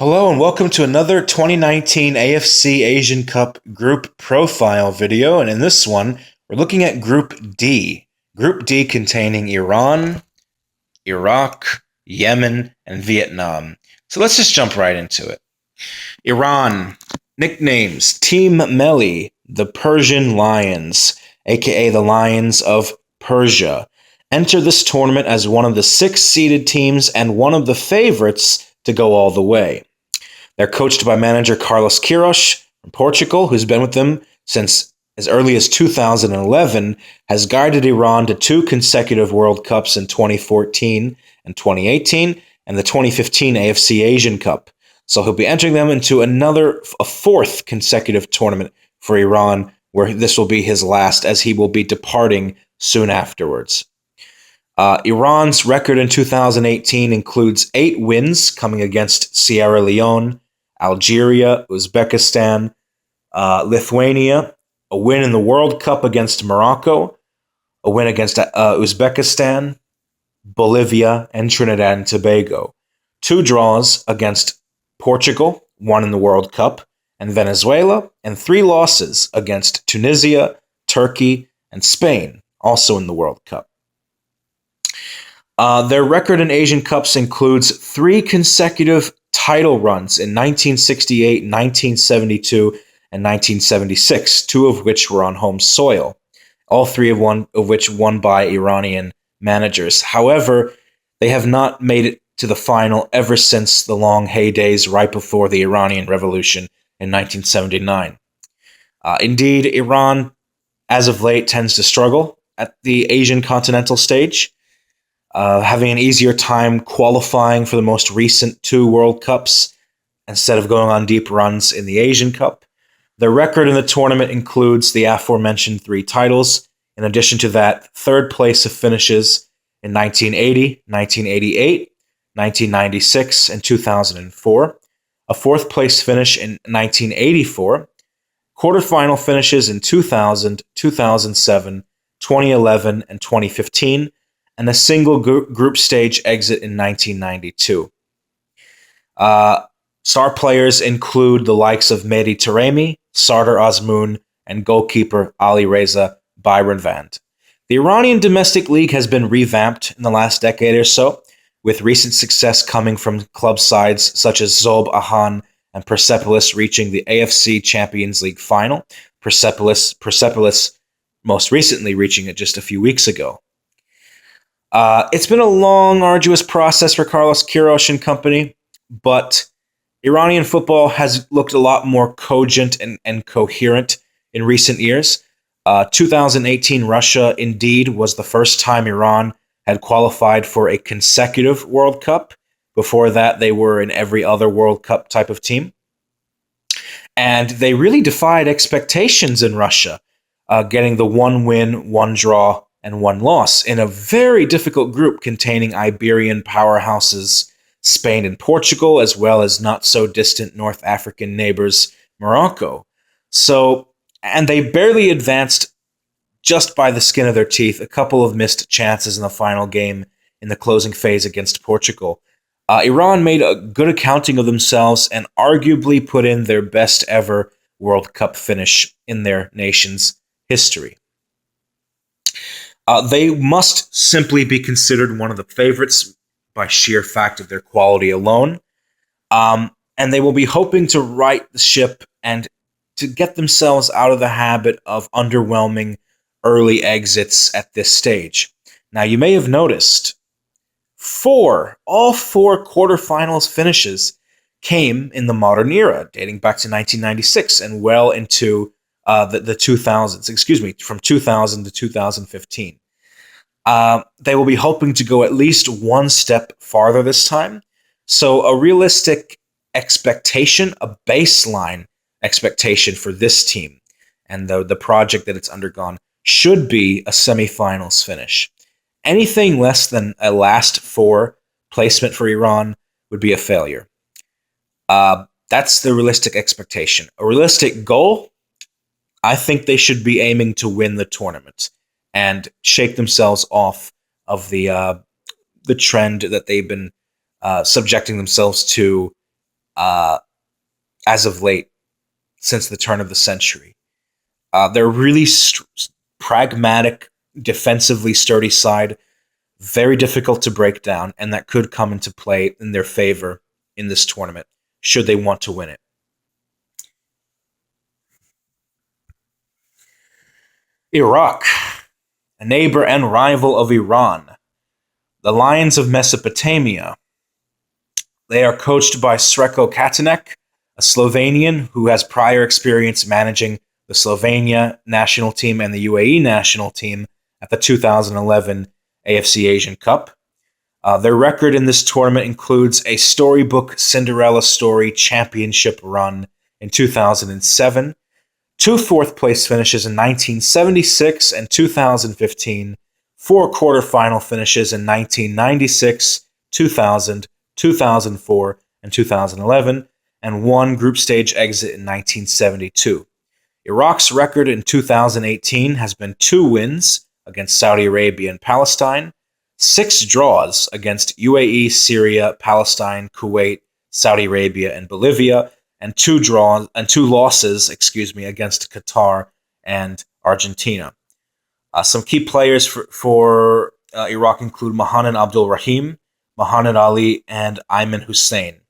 Hello and welcome to another 2019 AFC Asian Cup group profile video. And in this one, we're looking at Group D. Group D containing Iran, Iraq, Yemen, and Vietnam. So let's just jump right into it. Iran, nicknames Team Melli, the Persian Lions, aka the Lions of Persia, enter this tournament as one of the 6 seeded teams and one of the favorites to go all the way. They're coached by manager Carlos Queiroz from Portugal, who's been with them since as early as 2011, has guided Iran to 2 consecutive World Cups in 2014 and 2018, and the 2015 AFC Asian Cup. So he'll be entering them into a 4th consecutive tournament for Iran, where this will be his last, as he will be departing soon afterwards. Iran's record in 2018 includes 8 wins coming against Sierra Leone, Algeria, Uzbekistan, Lithuania, a win in the World Cup against Morocco, a win against Uzbekistan, Bolivia, and Trinidad and Tobago. 2 draws against Portugal, 1 in the World Cup, and Venezuela, and 3 losses against Tunisia, Turkey, and Spain, also in the World Cup. Their record in Asian Cups includes 3 consecutive title runs in 1968, 1972, and 1976, 2 of which were on home soil, all 3 of which won by Iranian managers. However, they have not made it to the final ever since the long heydays right before the Iranian Revolution in 1979. Indeed, Iran, as of late, tends to struggle at the Asian continental stage, having an easier time qualifying for the most recent 2 World Cups instead of going on deep runs in the Asian Cup. Their record in the tournament includes the aforementioned 3 titles. In addition to that, 3rd place of finishes in 1980, 1988, 1996, and 2004, a 4th place finish in 1984, quarterfinal finishes in 2000, 2007, 2011, and 2015, and a single group stage exit in 1992. Star players include the likes of Mehdi Taremi, Sardar Azmoun, and goalkeeper Ali Reza Bayramvand. The Iranian domestic league has been revamped in the last decade or so, with recent success coming from club sides such as Zob Ahan and Persepolis reaching the AFC Champions League final, Persepolis most recently reaching it just a few weeks ago. It's been a long, arduous process for Carlos Queiroz and company, but Iranian football has looked a lot more cogent and coherent in recent years. 2018 Russia, indeed, was the first time Iran had qualified for a consecutive World Cup. Before that, they were in every other World Cup type of team. And they really defied expectations in Russia, getting the 1 win, 1 draw, and 1 loss in a very difficult group containing Iberian powerhouses Spain and Portugal, as well as not-so-distant North African neighbors Morocco. And they barely advanced just by the skin of their teeth, a couple of missed chances in the final game in the closing phase against Portugal. Iran made a good accounting of themselves and arguably put in their best ever World Cup finish in their nation's history. They must simply be considered one of the favorites by sheer fact of their quality alone. And they will be hoping to right the ship and to get themselves out of the habit of underwhelming early exits at this stage. Now, you may have noticed all 4 quarterfinals finishes came in the modern era, dating back to 1996 and well into the 2000s, from 2000 to 2015. They will be hoping to go at least 1 step farther this time. So a realistic expectation, a baseline expectation for this team and the project that it's undergone should be a semifinals finish. Anything less than a last 4 placement for Iran would be a failure. That's the realistic expectation. A realistic goal, I think they should be aiming to win the tournament and shake themselves off of the trend that they've been subjecting themselves to uh, as of late, since the turn of the century. They're really pragmatic, defensively sturdy side, very difficult to break down, and that could come into play in their favor in this tournament, should they want to win it. Iraq, a neighbor and rival of Iran. The Lions of Mesopotamia. They are coached by Sreko Katanek, a Slovenian who has prior experience managing the Slovenia national team and the UAE national team at the 2011 AFC Asian Cup. Their record in this tournament includes a storybook Cinderella story championship run in 2007, two fourth-place finishes in 1976 and 2015, four quarterfinal finishes in 1996, 2000, 2004, and 2011, and one group stage exit in 1972. Iraq's record in 2018 has been 2 wins against Saudi Arabia and Palestine, 6 draws against UAE, Syria, Palestine, Kuwait, Saudi Arabia, and Bolivia, and 2 losses, against Qatar and Argentina. Some key players for Iraq include Mohamed Abdul Rahim, Mohamed Ali, and Ayman Hussein.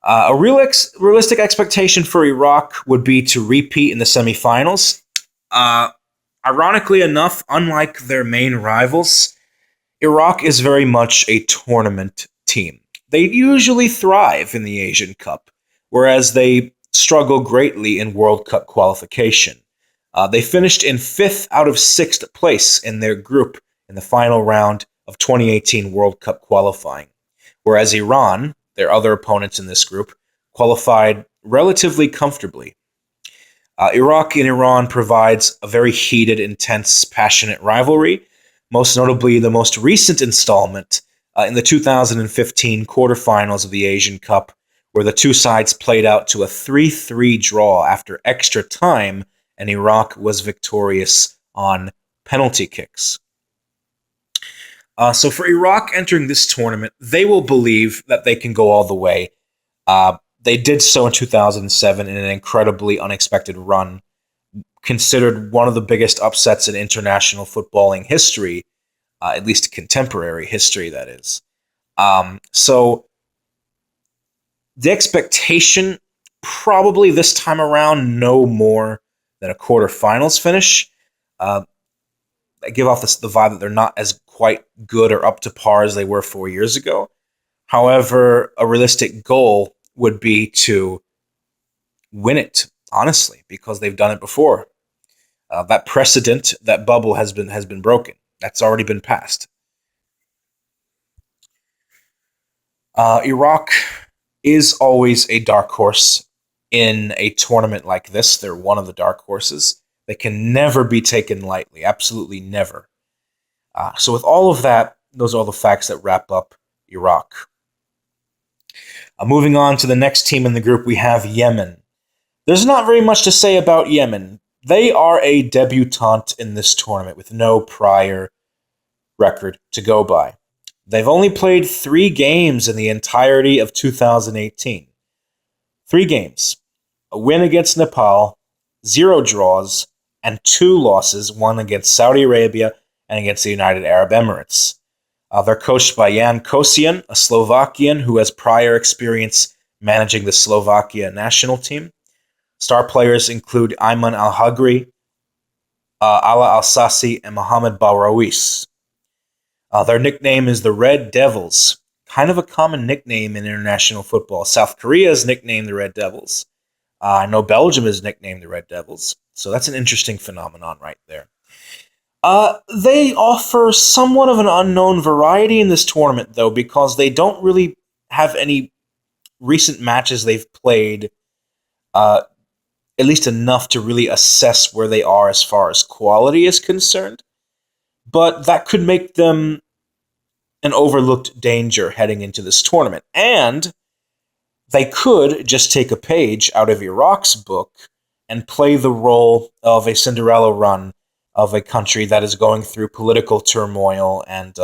A realistic expectation for Iraq would be to repeat in the semifinals. Ironically enough, unlike their main rivals, Iraq is very much a tournament team. They usually thrive in the Asian Cup, whereas they struggle greatly in World Cup qualification. They finished in 5th out of 6th place in their group in the final round of 2018 World Cup qualifying, whereas Iran, their other opponents in this group, qualified relatively comfortably. Iraq and Iran provides a very heated, intense, passionate rivalry, most notably the most recent installment in the 2015 quarterfinals of the Asian Cup, where the two sides played out to a 3-3 draw after extra time, and Iraq was victorious on penalty kicks. So for Iraq entering this tournament, they will believe that they can go all the way. They did so in 2007 in an incredibly unexpected run, considered one of the biggest upsets in international footballing history, at least contemporary history, that is. So the expectation, probably this time around, no more than a quarterfinals finish. They give off the vibe that they're not as quite good or up to par as they were 4 years ago. However, a realistic goal would be to win it, honestly, because they've done it before. That precedent, that bubble has been broken. That's already been passed. Iraq is always a dark horse in a tournament like this. They're one of the dark horses. They can never be taken lightly, absolutely never. So with all of that, those are all the facts that wrap up Iraq. Moving on to the next team in the group, we have Yemen. There's not very much to say about Yemen. They are a debutante in this tournament with no prior record to go by. They've only played 3 games in the entirety of 2018. 3 games. A win against Nepal, 0 draws, and 2 losses, one against Saudi Arabia and against the United Arab Emirates. They're coached by Jan Kosian, a Slovakian who has prior experience managing the Slovakia national team. Star players include Ayman Al-Hagri, Ala Al-Sasi, and Mohamed Bourawis. Their nickname is the Red Devils, kind of a common nickname in international football. South Korea is nicknamed the Red Devils. I know Belgium is nicknamed the Red Devils, so that's an interesting phenomenon right there. They offer somewhat of an unknown variety in this tournament, though, because they don't really have any recent matches they've played, at least enough to really assess where they are as far as quality is concerned. But that could make them an overlooked danger heading into this tournament. And they could just take a page out of Iraq's book and play the role of a Cinderella run of a country that is going through political turmoil and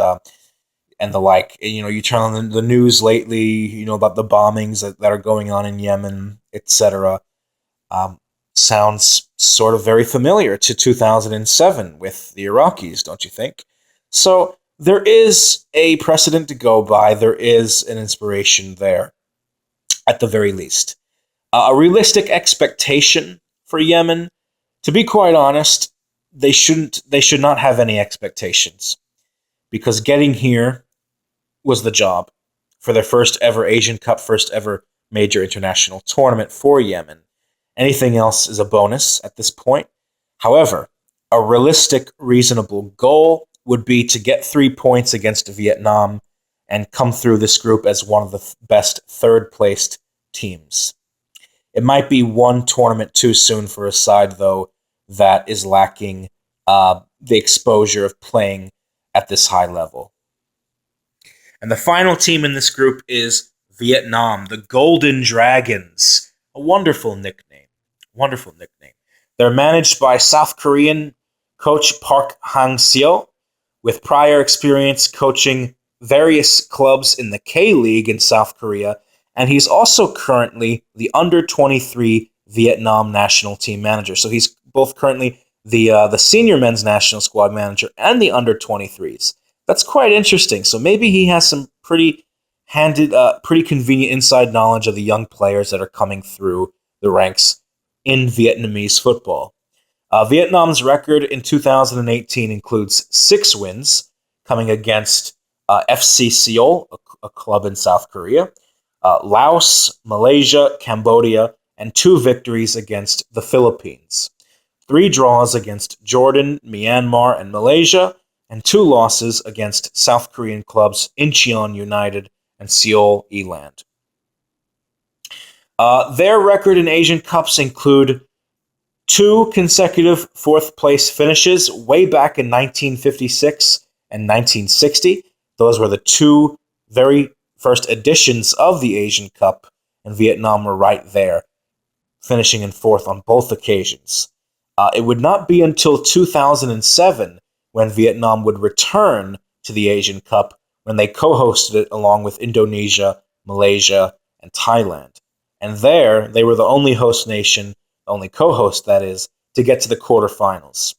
and the like. You turn on the news lately, about the bombings that are going on in Yemen, etc. Sounds sort of very familiar to 2007 with the Iraqis, don't you think? So there is a precedent to go by. There is an inspiration there, at the very least. A realistic expectation for Yemen, to be quite honest, they should not have any expectations, because getting here was the job for their first ever Asian Cup, first ever major international tournament for Yemen. Anything else is a bonus at this point. However, a realistic, reasonable goal would be to get 3 points against Vietnam and come through this group as one of the best third-placed teams. It might be one tournament too soon for a side, though, that is lacking the exposure of playing at this high level. And the final team in this group is Vietnam, the Golden Dragons. A wonderful nickname. Wonderful nickname. They're managed by South Korean coach Park Hang-seo, with prior experience coaching various clubs in the K-League in South Korea, and he's also currently the under-23 Vietnam national team manager. So he's both currently the senior men's national squad manager and the under-23s. That's quite interesting. So maybe he has some pretty convenient inside knowledge of the young players that are coming through the ranks in Vietnamese football. Vietnam's record in 2018 includes 6 wins, coming against FC Seoul, a club in South Korea, Laos, Malaysia, Cambodia, and 2 victories against the Philippines, 3 draws against Jordan, Myanmar, and Malaysia, and 2 losses against South Korean clubs Incheon United and Seoul Eland. Their record in Asian Cups include 2 consecutive 4th-place finishes way back in 1956 and 1960. Those were the 2 very first editions of the Asian Cup, and Vietnam were right there, finishing in 4th on both occasions. It would not be until 2007 when Vietnam would return to the Asian Cup, when they co-hosted it along with Indonesia, Malaysia, and Thailand. And there, they were the only host nation, the only co-host, that is, to get to the quarterfinals.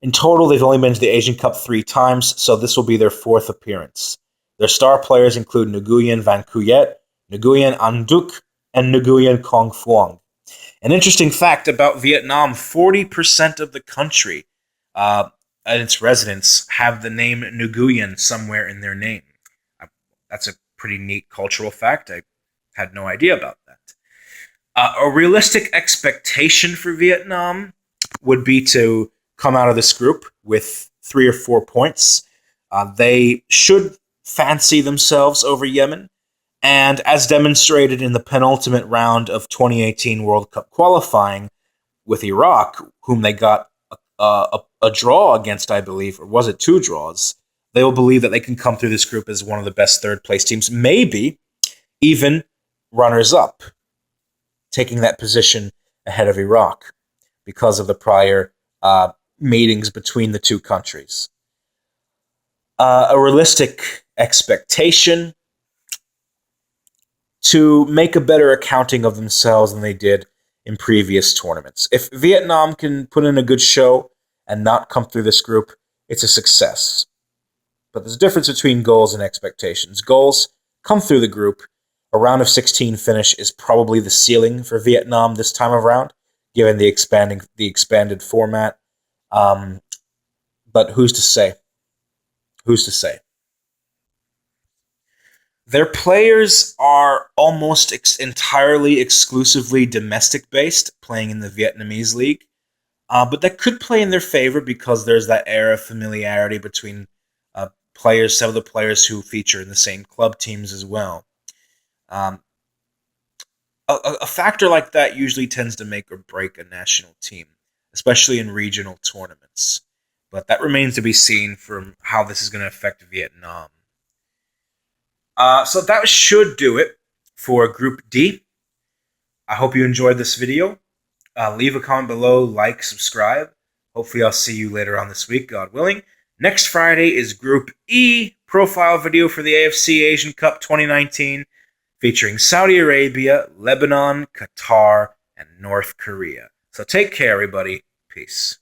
In total, they've only been to the Asian Cup 3 times, so this will be their 4th appearance. Their star players include Nguyen Van Cuyet, Nguyen An Duc, and Nguyen Cong Phuong. An interesting fact about Vietnam, 40% of the country and its residents have the name Nguyen somewhere in their name. That's a pretty neat cultural fact. I had no idea about that. A realistic expectation for Vietnam would be to come out of this group with 3 or 4 points. They should fancy themselves over Yemen, and as demonstrated in the penultimate round of 2018 World Cup qualifying with Iraq, whom they got a draw against, I believe, or was it 2 draws, they will believe that they can come through this group as one of the best third-place teams, maybe even runners-up, taking that position ahead of Iraq because of the prior meetings between the 2 countries. A realistic expectation to make a better accounting of themselves than they did in previous tournaments. If Vietnam can put in a good show and not come through this group, it's a success. But there's a difference between goals and expectations. Goals, come through the group. A round of 16 finish is probably the ceiling for Vietnam this time around, given the expanded format. But who's to say? Who's to say? Their players are almost entirely exclusively domestic-based, playing in the Vietnamese league. But that could play in their favor because there's that air of familiarity between players, some of the players who feature in the same club teams as well. A factor like that usually tends to make or break a national team, especially in regional tournaments. But that remains to be seen from how this is going to affect Vietnam. So that should do it for Group D. I hope you enjoyed this video. Leave a comment below, like, subscribe. Hopefully I'll see you later on this week, God willing. Next Friday is Group E. profile video for the AFC Asian Cup 2019, featuring Saudi Arabia, Lebanon, Qatar, and North Korea. So take care, everybody. Peace.